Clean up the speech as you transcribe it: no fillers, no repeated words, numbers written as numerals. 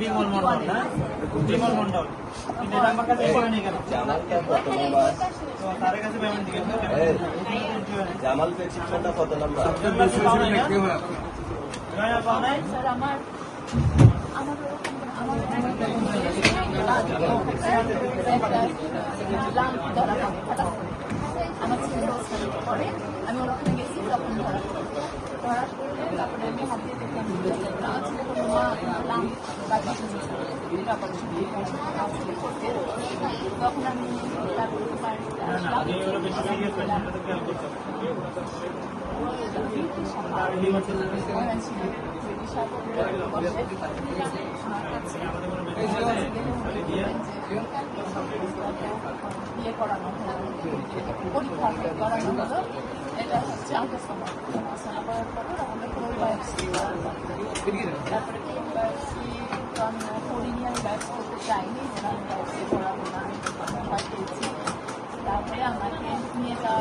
বিমল মন্ডল না, বিমল মন্ডল আমার কাছে করেনি কেন? তার কাছে পেমেন্ট দিকে জামাল প্রেসক্রিপশনটা কত নাম্বার? আমার ছেলে পরে আমি ওখানে গেছি, তখন ধরা পড়ে তারপরে আমি হাত দিয়ে দেখলাম তখন আমি বিয়ে করানো পরীক্ষা করানো হলো। এটা হচ্ছে আলট্রাসাউন্ড করার পরে আমাদের কোনো বায়োপসি তারপরে বায়োপসি তো আমি করিনি, আমি বায়োপসি করতে চাইনি, আমি বায়োপসি করাবো না, ভয় পেয়েছি। তারপরে আমাকে নিয়ে যাওয়া